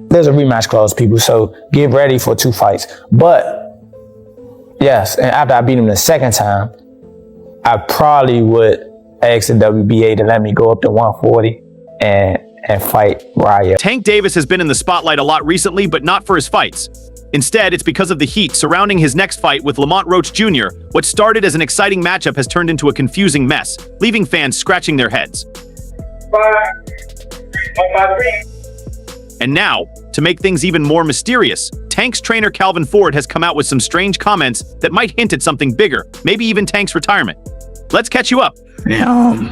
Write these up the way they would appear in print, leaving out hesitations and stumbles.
there's a rematch clause, people, so get ready for 2 fights. But, yes, and after I beat him the second time, I probably would ask the WBA to let me go up to 140 and fight Raya. Tank Davis has been in the spotlight a lot recently, but not for his fights. Instead, it's because of the heat surrounding his next fight with Lamont Roach Jr. What started as an exciting matchup has turned into a confusing mess, leaving fans scratching their heads. And now, to make things even more mysterious, Tank's trainer Calvin Ford has come out with some strange comments that might hint at something bigger, maybe even Tank's retirement. Let's catch you up.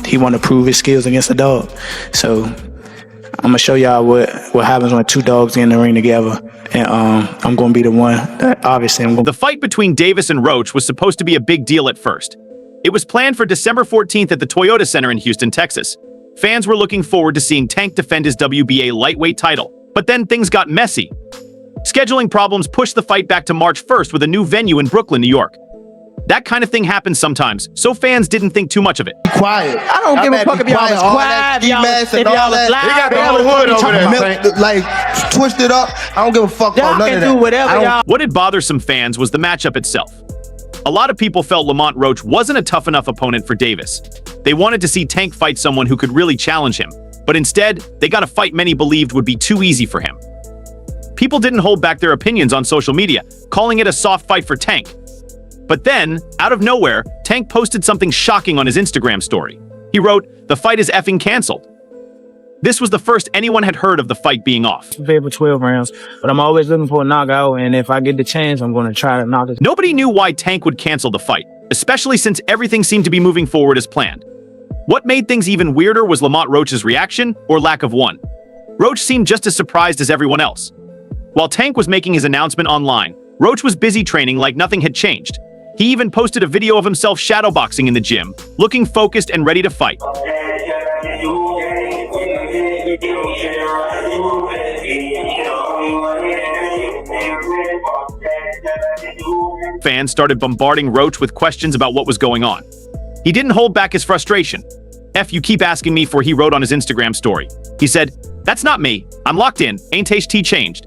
He want to prove his skills against a dog. So I'm going to show y'all what happens when 2 dogs get in the ring together. And I'm going to be the one that obviously The fight between Davis and Roach was supposed to be a big deal at first. It was planned for December 14th at the Toyota Center in Houston, Texas. Fans were looking forward to seeing Tank defend his WBA lightweight title. But then things got messy. Scheduling problems pushed the fight back to March 1st with a new venue in Brooklyn, New York. That kind of thing happens sometimes, so fans didn't think too much of it. Quiet. I don't give a fuck if y'all was quiet, He got the whole hood over there. Like, twist it up. I don't give a fuck about none of that. Y'all can do whatever y'all. What had bothered some fans was the matchup itself. A lot of people felt Lamont Roach wasn't a tough enough opponent for Davis. They wanted to see Tank fight someone who could really challenge him, but instead, they got a fight many believed would be too easy for him. People didn't hold back their opinions on social media, calling it a soft fight for Tank. But then, out of nowhere, Tank posted something shocking on his Instagram story. He wrote, "The fight is effing canceled." This was the first anyone had heard of the fight being off. for 12 rounds, but I'm always looking for a knockout, and if I get the chance, I'm going to try to knock it. Nobody knew why Tank would cancel the fight, especially since everything seemed to be moving forward as planned. What made things even weirder was Lamont Roach's reaction, or lack of one. Roach seemed just as surprised as everyone else. While Tank was making his announcement online, Roach was busy training like nothing had changed. He even posted a video of himself shadowboxing in the gym, looking focused and ready to fight. Fans started bombarding Roach with questions about what was going on. He didn't hold back his frustration. "F you keep asking me for," he wrote on his Instagram story. He said, "That's not me. I'm locked in. Ain't HT changed."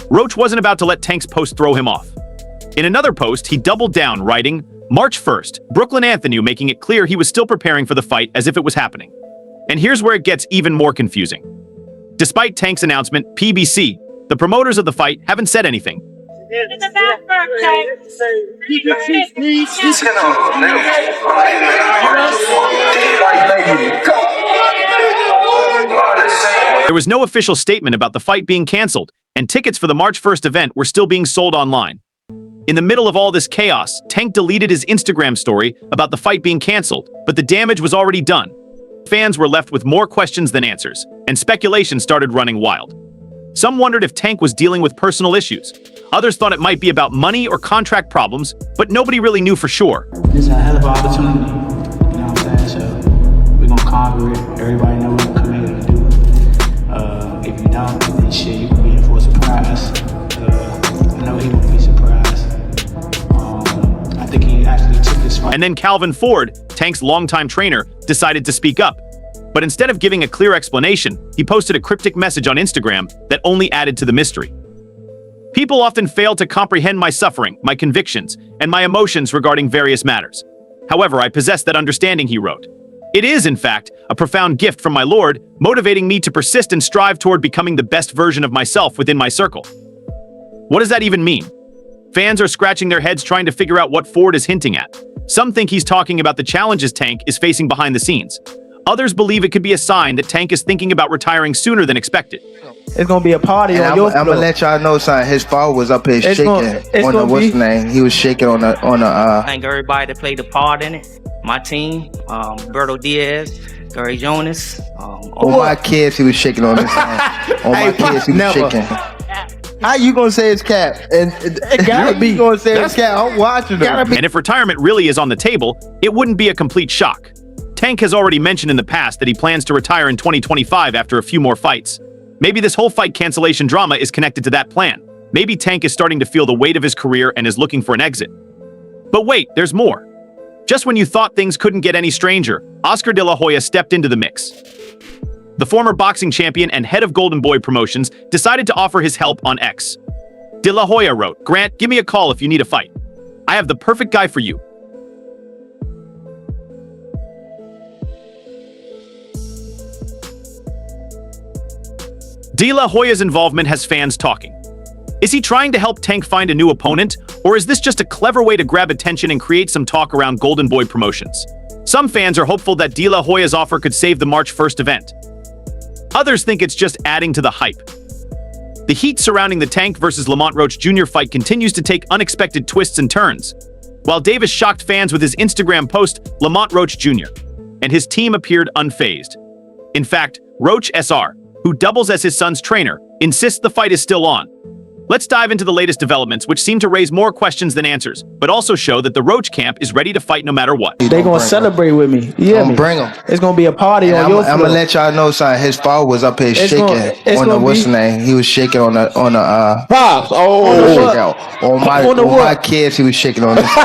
Roach wasn't about to let Tank's post throw him off. In another post, he doubled down, writing, "March 1st, Brooklyn Avenue," making it clear he was still preparing for the fight as if it was happening. And here's where it gets even more confusing. Despite Tank's announcement, PBC, the promoters of the fight, haven't said anything. There was no official statement about the fight being canceled, and tickets for the March 1st event were still being sold online. In the middle of all this chaos, Tank deleted his Instagram story about the fight being canceled, but the damage was already done. Fans were left with more questions than answers, and speculation started running wild. Some wondered if Tank was dealing with personal issues. Others thought it might be about money or contract problems, but nobody really knew for sure. This is a hell of an opportunity, you know what I'm saying? So we're going to conquer it. Everybody knows what we're coming here to do. If you don't, then shit, you can be in for a surprise. I know he will be surprised. I think he actually took this fight. And then Calvin Ford, Tank's longtime trainer, decided to speak up. But instead of giving a clear explanation, he posted a cryptic message on Instagram that only added to the mystery. "People often fail to comprehend my suffering, my convictions, and my emotions regarding various matters. However, I possess that understanding," he wrote. "It is, in fact, a profound gift from my Lord, motivating me to persist and strive toward becoming the best version of myself within my circle." What does that even mean? Fans are scratching their heads trying to figure out what Ford is hinting at. Some think he's talking about the challenges Tank is facing behind the scenes. Others believe it could be a sign that Tank is thinking about retiring sooner than expected. It's gonna be a party on your floor. I'm gonna let y'all know, son. His father was up here shaking on the what's his name? He was shaking on the Thank everybody that played a part in it. My team, Berto Diaz, Gary Jonas. On my kids, he was shaking on his hand. On my kids, he was shaking. How you gonna say it's cap? And you gonna say it's cap? I'm watching them. And if retirement really is on the table, it wouldn't be a complete shock. Tank has already mentioned in the past that he plans to retire in 2025 after a few more fights. Maybe this whole fight cancellation drama is connected to that plan. Maybe Tank is starting to feel the weight of his career and is looking for an exit. But wait, there's more. Just when you thought things couldn't get any stranger, Oscar de la Hoya stepped into the mix. The former boxing champion and head of Golden Boy Promotions decided to offer his help on X. De La Hoya wrote, "Grant, give me a call if you need a fight. I have the perfect guy for you." De La Hoya's involvement has fans talking. Is he trying to help Tank find a new opponent, or is this just a clever way to grab attention and create some talk around Golden Boy Promotions? Some fans are hopeful that De La Hoya's offer could save the March 1st event. Others think it's just adding to the hype. The heat surrounding the Tank versus Lamont Roach Jr. fight continues to take unexpected twists and turns. While Davis shocked fans with his Instagram post, Lamont Roach Jr. and his team appeared unfazed. In fact, Roach SR, who doubles as his son's trainer, insists the fight is still on. Let's dive into the latest developments, which seem to raise more questions than answers, but also show that the Roach camp is ready to fight no matter what. They gonna celebrate with me. Yeah, Don't bring him. It's gonna be a party on your floor. I'm gonna let y'all know, son. His father was up here shaking on the what's the name? He was shaking on the Pops. On my kids, he was shaking on this thing.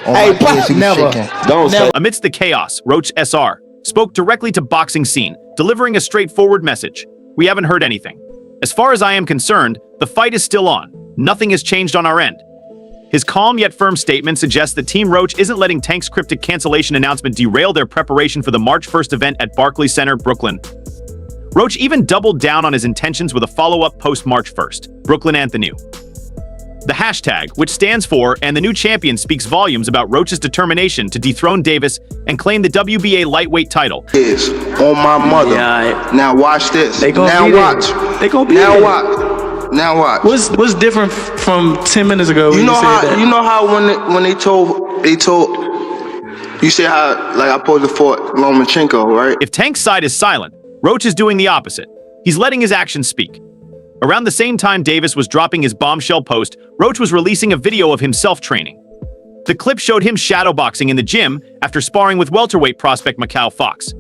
On my kids, he was shaking. Amidst the chaos, Roach SR spoke directly to boxing scene, delivering a straightforward message. "We haven't heard anything. As far as I am concerned, the fight is still on. Nothing has changed on our end." His calm yet firm statement suggests that Team Roach isn't letting Tank's cryptic cancellation announcement derail their preparation for the March 1st event at Barclays Center, Brooklyn. Roach even doubled down on his intentions with a follow-up post March 1st, Brooklyn Anthony. The hashtag, which stands for "and the new champion," speaks volumes about Roach's determination to dethrone Davis and claim the WBA lightweight title. Is on my mother. Yeah, now watch this. They gonna now be watch. there. They gonna be now there. watch. Now watch. What's different from 10 minutes ago? You when know you said how that? you know how when they told you say how like I posed for Lomachenko, right? If Tank's side is silent, Roach is doing the opposite. He's letting his actions speak. Around the same time Davis was dropping his Bombshell post, Roach was releasing a video of himself training. The clip showed him shadowboxing in the gym after sparring with welterweight prospect Macau Fox.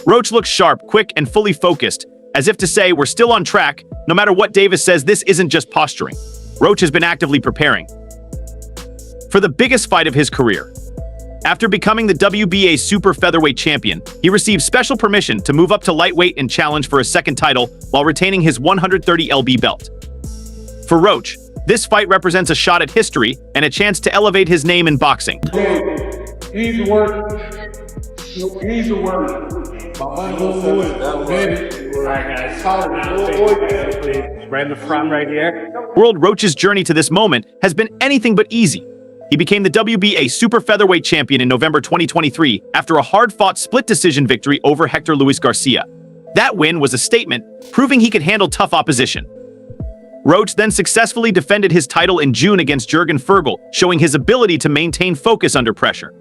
Roach looks sharp, quick, and fully focused, as if to say, "We're still on track. No matter what Davis says, this isn't just posturing." Roach has been actively preparing for the biggest fight of his career. After becoming the WBA super featherweight champion, he received special permission to move up to lightweight and challenge for a second title while retaining his 130 lb belt. For Roach, this fight represents a shot at history and a chance to elevate his name in boxing. Easy work. Easy work. Right in the front right here. World Roach's journey to this moment has been anything but easy. He became the WBA super featherweight champion in November 2023 after a hard-fought split decision victory over Hector Luis Garcia. That win was a statement, proving he could handle tough opposition. Roach then successfully defended his title in June against Jurgen Fergel, showing his ability to maintain focus under pressure.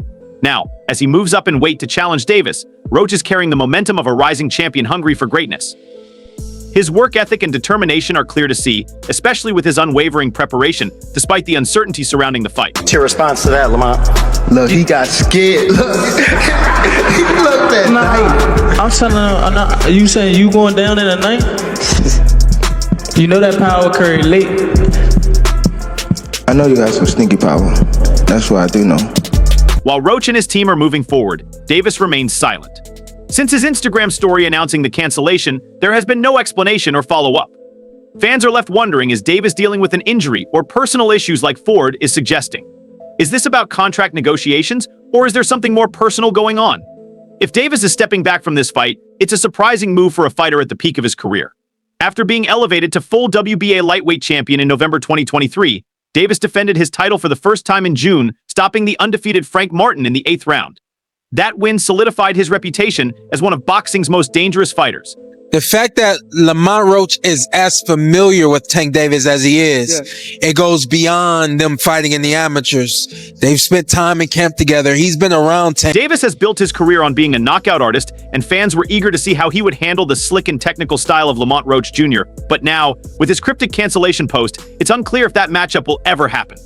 Now, as he moves up in weight to challenge Davis, Roach is carrying the momentum of a rising champion hungry for greatness. His work ethic and determination are clear to see, especially with his unwavering preparation, despite the uncertainty surrounding the fight. What's your response to that, Lamont? Look, he got scared. Look. He looked at night. I'm telling him, you saying you going down in the night? You know that power curry late. I know you got some sneaky power. That's what I do know. While Roach and his team are moving forward, Davis remains silent. Since his Instagram story announcing the cancellation, there has been no explanation or follow-up. Fans are left wondering, is Davis dealing with an injury or personal issues like Ford is suggesting? Is this about contract negotiations, or is there something more personal going on? If Davis is stepping back from this fight, it's a surprising move for a fighter at the peak of his career. After being elevated to full WBA lightweight champion in November 2023, Davis defended his title for the first time in June, stopping the undefeated Frank Martin in the 8th round. That win solidified his reputation as one of boxing's most dangerous fighters. The fact that Lamont Roach is as familiar with Tank Davis as he is, it goes beyond them fighting in the amateurs. They've spent time in camp together. He's been around Tank. Davis has built his career on being a knockout artist, and fans were eager to see how he would handle the slick and technical style of Lamont Roach Jr. But now, with his cryptic cancellation post, it's unclear if that matchup will ever happen.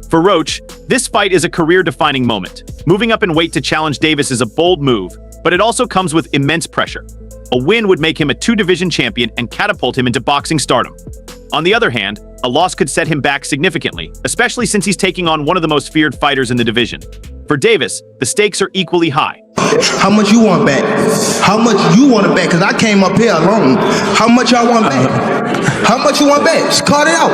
For Roach, this fight is a career-defining moment. Moving up in weight to challenge Davis is a bold move, but it also comes with immense pressure. A win would make him a 2-division champion and catapult him into boxing stardom. On the other hand, a loss could set him back significantly, especially since he's taking on one of the most feared fighters in the division. For Davis, the stakes are equally high. How much you want back? How much you want it back? Because I came up here alone. How much y'all want back? How much you want back? Just call it out.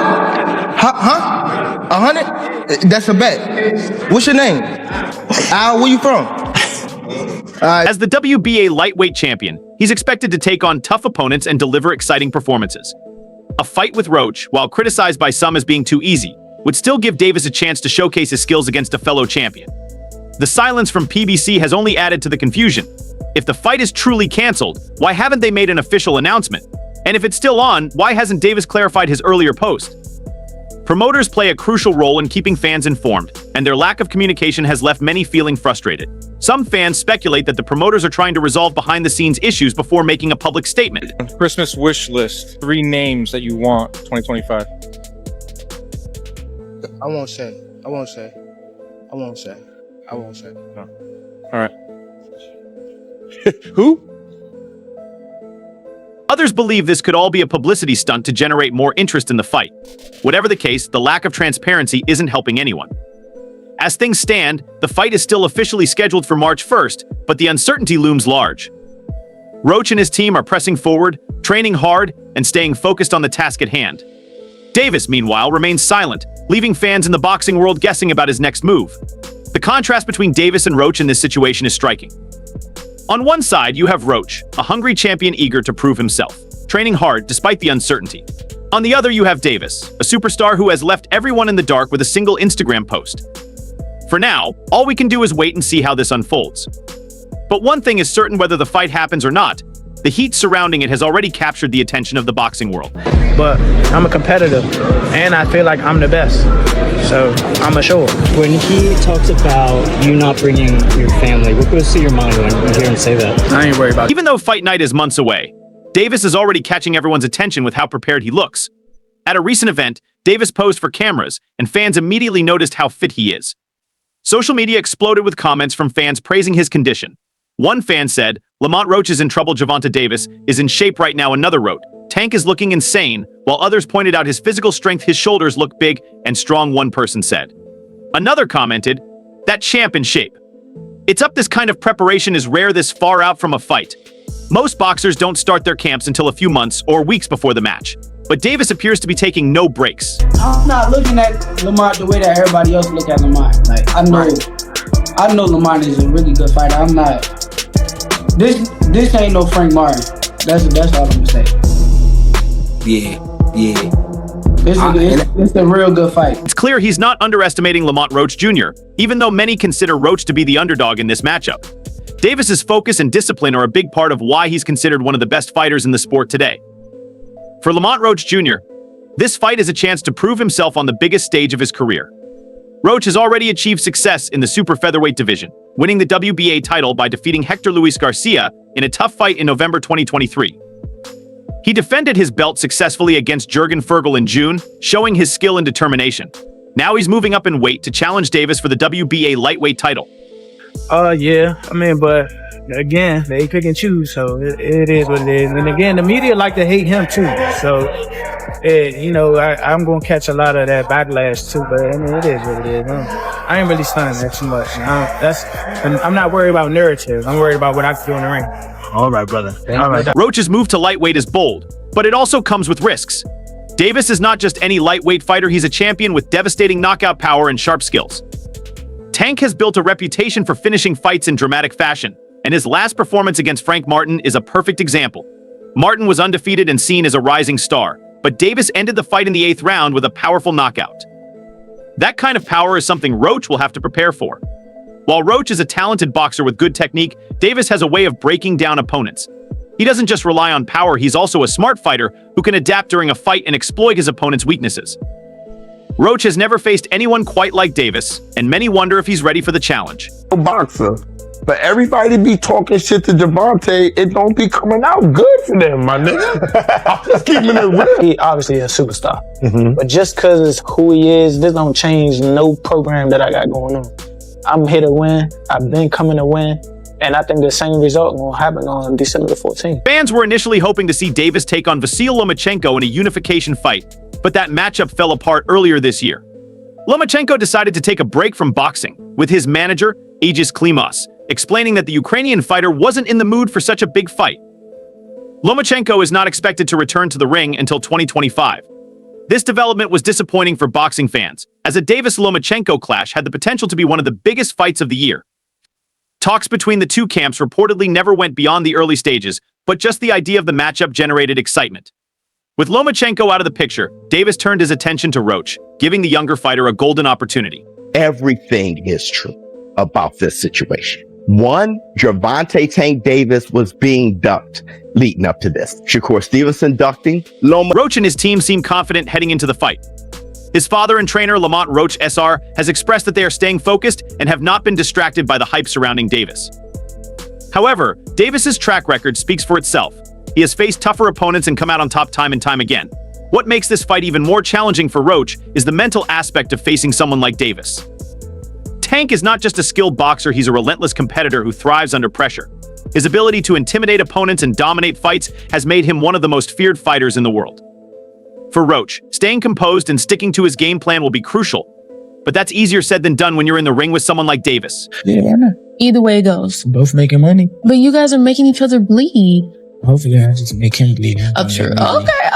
Huh? 100? That's a bet. What's your name? Al, where you from? As the WBA lightweight champion, he's expected to take on tough opponents and deliver exciting performances. A fight with Roach, while criticized by some as being too easy, would still give Davis a chance to showcase his skills against a fellow champion. The silence from PBC has only added to the confusion. If the fight is truly cancelled, why haven't they made an official announcement? And if it's still on, why hasn't Davis clarified his earlier post? Promoters play a crucial role in keeping fans informed, and their lack of communication has left many feeling frustrated. Some fans speculate that the promoters are trying to resolve behind-the-scenes issues before making a public statement. Christmas wish list. 3 names that you want 2025. I won't say. No. All right. Who? Others believe this could all be a publicity stunt to generate more interest in the fight. Whatever the case, the lack of transparency isn't helping anyone. As things stand, the fight is still officially scheduled for March 1st, but the uncertainty looms large. Roach and his team are pressing forward, training hard, and staying focused on the task at hand. Davis, meanwhile, remains silent, leaving fans in the boxing world guessing about his next move. The contrast between Davis and Roach in this situation is striking. On one side, you have Roach, a hungry champion eager to prove himself, training hard despite the uncertainty. On the other, you have Davis, a superstar who has left everyone in the dark with a single Instagram post. For now, all we can do is wait and see how this unfolds. But one thing is certain: whether the fight happens or not, the heat surrounding it has already captured the attention of the boxing world. But I'm a competitor, and I feel like I'm the best. So I'm assured. When he talks about you not bringing your family, what goes through your mind when you hear him say that? I ain't worried about it. Even though fight night is months away, Davis is already catching everyone's attention with how prepared he looks. At a recent event, Davis posed for cameras, and fans immediately noticed how fit he is. Social media exploded with comments from fans praising his condition. One fan said, "Lamont Roach is in trouble, Gervonta Davis is in shape right now," another wrote, "Tank is looking insane," while others pointed out his physical strength, his shoulders look big and strong, one person said. Another commented, "That champ in shape." It's up, this kind of preparation is rare this far out from a fight. Most boxers don't start their camps until a few months or weeks before the match. But Davis appears to be taking no breaks. I'm not looking at Lamont the way that everybody else look at Lamont. Like, I know Lamont is a really good fighter. I'm not. This ain't no Frank Martin. That's all I'm gonna say. Yeah. It's a real good fight. It's clear he's not underestimating Lamont Roach Jr., even though many consider Roach to be the underdog in this matchup. Davis's focus and discipline are a big part of why he's considered one of the best fighters in the sport today. For Lamont Roach Jr., this fight is a chance to prove himself on the biggest stage of his career. Roach has already achieved success in the super featherweight division, winning the WBA title by defeating Hector Luis Garcia in a tough fight in November 2023. He defended his belt successfully against Jurgen Fergal in June, showing his skill and determination. Now he's moving up in weight to challenge Davis for the WBA lightweight title. Yeah. I mean, but again, they pick and choose, so it is what it is. And again, the media like to hate him too. So, I'm going to catch a lot of that backlash too, but I mean, it is what it is. I ain't really studying that too much. I'm not worried about narrative. I'm worried about what I can do in the ring. All right, brother. All right. Roach's move to lightweight is bold, but it also comes with risks. Davis is not just any lightweight fighter, he's a champion with devastating knockout power and sharp skills. Tank has built a reputation for finishing fights in dramatic fashion, and his last performance against Frank Martin is a perfect example. Martin was undefeated and seen as a rising star, but Davis ended the fight in the 8th round with a powerful knockout. That kind of power is something Roach will have to prepare for. While Roach is a talented boxer with good technique, Davis has a way of breaking down opponents. He doesn't just rely on power, he's also a smart fighter who can adapt during a fight and exploit his opponent's weaknesses. Roach has never faced anyone quite like Davis, and many wonder if he's ready for the challenge. Boxer, but everybody be talking shit to Gervonta, it don't be coming out good for them, my nigga. I'm just keeping it real. He obviously a superstar, but just because it's who he is, this don't change no program that I got going on. I'm here to win. I've been coming to win. And I think the same result will happen on December the 14th. Fans were initially hoping to see Davis take on Vasyl Lomachenko in a unification fight, but that matchup fell apart earlier this year. Lomachenko decided to take a break from boxing, with his manager, Aegis Klimas, explaining that the Ukrainian fighter wasn't in the mood for such a big fight. Lomachenko is not expected to return to the ring until 2025. This development was disappointing for boxing fans, as a Davis-Lomachenko clash had the potential to be one of the biggest fights of the year. Talks between the two camps reportedly never went beyond the early stages, but just the idea of the matchup generated excitement. With Lomachenko out of the picture, Davis turned his attention to Roach, giving the younger fighter a golden opportunity. Everything is true about this situation. One, Gervonta Tank Davis was being ducked leading up to this. Shakur Stevenson ducking. Roach and his team seem confident heading into the fight. His father and trainer, Lamont Roach SR, has expressed that they are staying focused and have not been distracted by the hype surrounding Davis. However, Davis's track record speaks for itself. He has faced tougher opponents and come out on top time and time again. What makes this fight even more challenging for Roach is the mental aspect of facing someone like Davis. Tank is not just a skilled boxer, he's a relentless competitor who thrives under pressure. His ability to intimidate opponents and dominate fights has made him one of the most feared fighters in the world. For Roach, staying composed and sticking to his game plan will be crucial. But that's easier said than done when you're in the ring with someone like Davis. Yeah, why not? Either way it goes. Both making money. But you guys are making each other bleed. Hopefully I just make him bleed. Oh, true. Okay.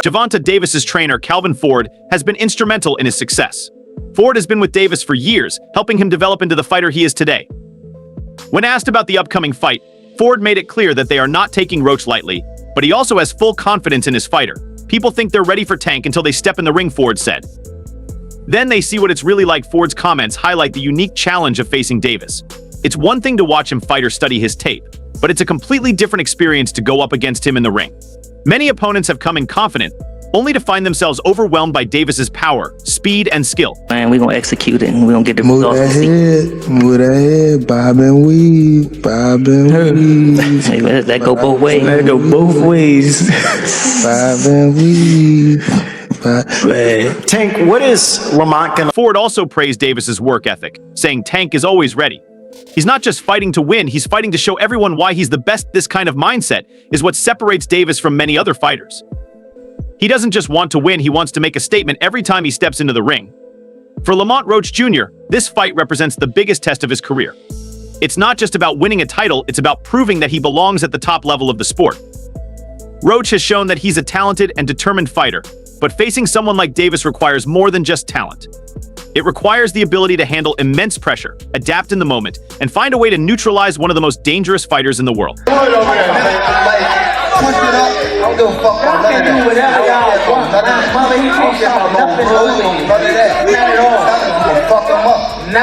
Gervonta Davis's trainer, Calvin Ford, has been instrumental in his success. Ford has been with Davis for years, helping him develop into the fighter he is today. When asked about the upcoming fight, Ford made it clear that they are not taking Roach lightly, but he also has full confidence in his fighter. People think they're ready for Tank until they step in the ring, Ford said. Then they see what it's really like. Ford's comments highlight the unique challenge of facing Davis. It's one thing to watch him fight or study his tape, but it's a completely different experience to go up against him in the ring. Many opponents have come in confident, only to find themselves overwhelmed by Davis's power, speed, and skill. Man, we're gonna execute it and we're gonna get the Move that head, bob and weave, bob and weave. Hey, that go both ways. Let it go both ways. Bob and weave. Tank, what is Lamont gonna... Ford also praised Davis's work ethic, saying Tank is always ready. He's not just fighting to win, he's fighting to show everyone why he's the best. This kind of mindset is what separates Davis from many other fighters. He doesn't just want to win, he wants to make a statement every time he steps into the ring. For Lamont Roach Jr., this fight represents the biggest test of his career. It's not just about winning a title, it's about proving that he belongs at the top level of the sport. Roach has shown that he's a talented and determined fighter, but facing someone like Davis requires more than just talent. It requires the ability to handle immense pressure, adapt in the moment, and find a way to neutralize one of the most dangerous fighters in the world.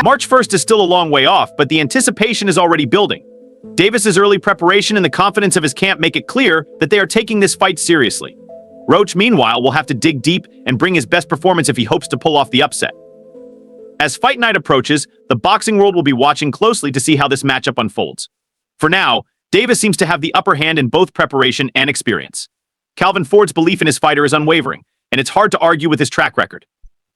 March 1st is still a long way off, but the anticipation is already building. Davis's early preparation and the confidence of his camp make it clear that they are taking this fight seriously. Roach, meanwhile, will have to dig deep and bring his best performance if he hopes to pull off the upset. As fight night approaches, the boxing world will be watching closely to see how this matchup unfolds. For now, Davis seems to have the upper hand in both preparation and experience. Calvin Ford's belief in his fighter is unwavering, and it's hard to argue with his track record.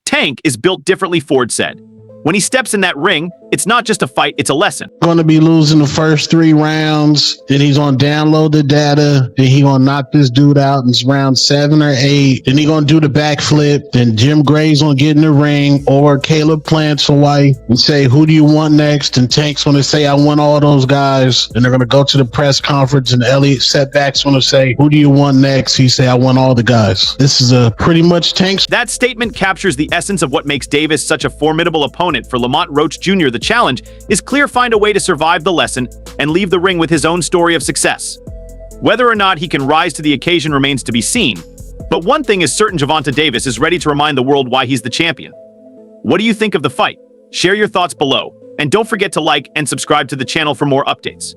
Tank is built differently, Ford said. When he steps in that ring, it's not just a fight, it's a lesson. Going to be losing the first 3 rounds, then he's going to download the data, then he's going to knock this dude out in round 7 or 8, then he's going to do the backflip, then Jim Gray's going to get in the ring, or Caleb Plant's away and say, who do you want next? And Tank's going to say, I want all those guys. And they're going to go to the press conference, and Elliot Setback's going to say, who do you want next? He say, I want all the guys. This is a pretty much Tank's. That statement captures the essence of what makes Davis such a formidable opponent. For Lamont Roach Jr., the challenge is clear: find a way to survive the lesson and leave the ring with his own story of success. Whether or not he can rise to the occasion remains to be seen, but one thing is certain: Gervonta Davis is ready to remind the world why he's the champion. What do you think of the fight? Share your thoughts below, and don't forget to like and subscribe to the channel for more updates.